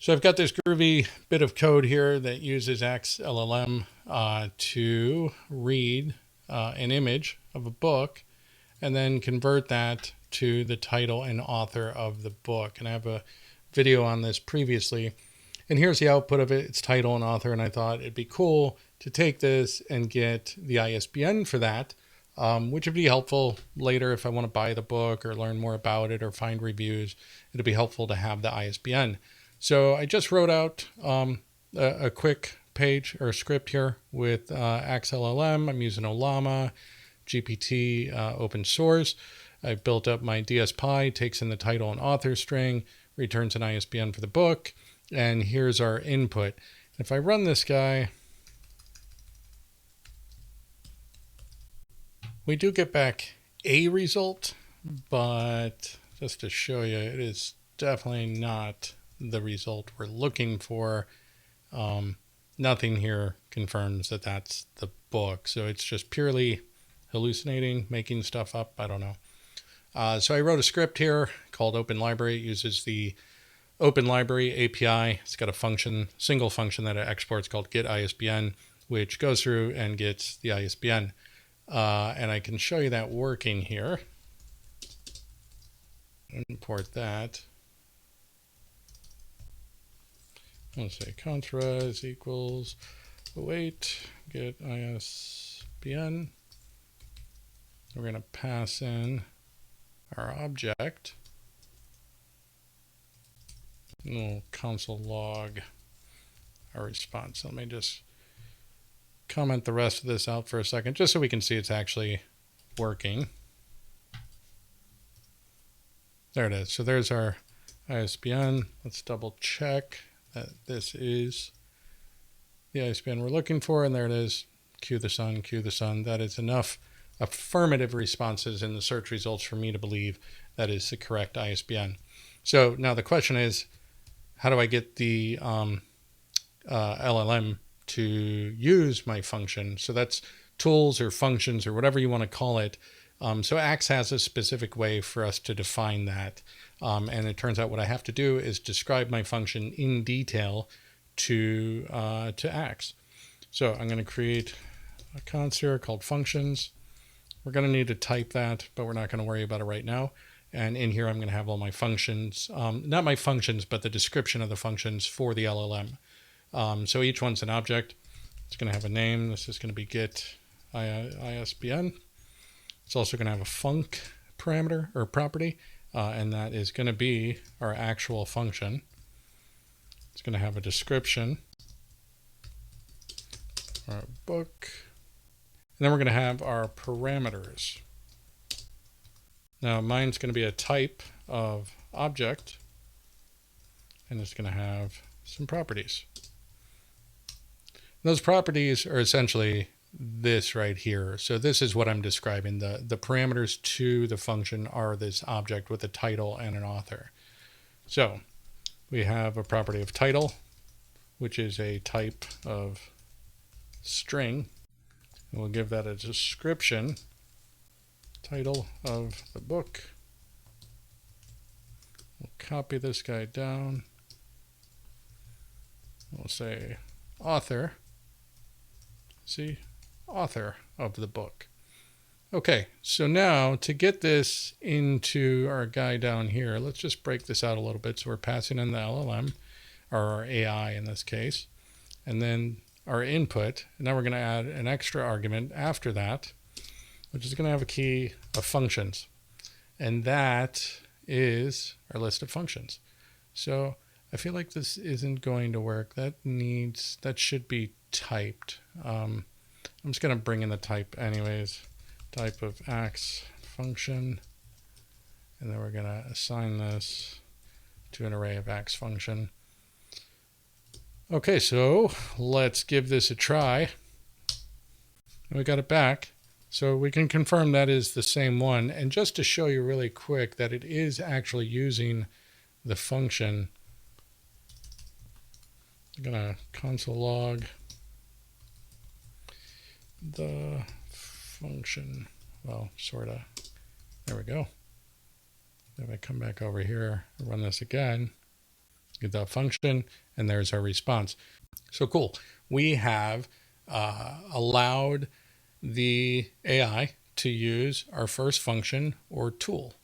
So I've got this groovy bit of code here that uses ax-llm to read an image of a book and then convert that to the title and author of the book. And I have a video on this previously. And here's the output of it. It's title and author. And I thought it'd be cool to take this and get the ISBN for that, which would be helpful later if I want to buy the book or learn more about it or find reviews. It'll be helpful to have the ISBN. So I just wrote out a quick page or script here with ax-llm. I'm using Ollama, GPT, open source. I built up my DSPy, takes in the title and author string, returns an ISBN for the book, and here's our input. If I run this guy, we do get back a result, but just to show you, it is definitely not the result we're looking for. Nothing here confirms that that's the book. So it's just purely hallucinating, making stuff up. I don't know. So I wrote a script here called Open Library. It uses the Open Library API. It's got a function, single function that it exports called getISBN, which goes through and gets the ISBN. And I can show you that working here. Import that. Let's say contras equals await get ISBN. We're going to pass in our object. And we'll console log our response. Let me just comment the rest of this out for a second, just so we can see it's actually working. There it is. So there's our ISBN. Let's double check that this is the ISBN we're looking for, and there it is. Cue the sun, cue the sun. That is enough affirmative responses in the search results for me to believe that is the correct ISBN. So now the question is, how do I get the LLM to use my function? So that's tools or functions or whatever you want to call it. So Ax has a specific way for us to define that. And it turns out what I have to do is describe my function in detail to Ax. So I'm going to create a const here called functions. We're going to need to type that, but we're not going to worry about it right now. And in here, I'm going to have all my functions, not my functions, but the description of the functions for the LLM. So each one's an object. It's going to have a name. This is going to be get ISBN. It's also going to have a func parameter or property, and that is going to be our actual function. It's going to have a description, our book, and then we're going to have our parameters. Now mine's going to be a type of object, and it's going to have some properties. Those properties are essentially this right here. So this is what I'm describing. The parameters to the function are this object with a title and an author. So we have a property of title, which is a type of string. And we'll give that a description, title of the book. We'll copy this guy down. We'll say author. See? Author of the book. Okay, so now to get this into our guy down here, let's just break this out a little bit. So we're passing in the LLM, or our AI in this case, and then our input. And now we're going to add an extra argument after that, which is going to have a key of functions. And that is our list of functions. So I feel like this isn't going to work. That should be typed. I'm just going to bring in the type anyways, type of ax function, and then we're going to assign this to an array of ax function. Okay, so let's give this a try. And we got it back. So we can confirm that is the same one. And just to show you really quick that it is actually using the function, I'm going to console log the function, well, sort of, there we go. If I come back over here and run this again, get the function, and there's our response. So cool. We have allowed the AI to use our first function or tool.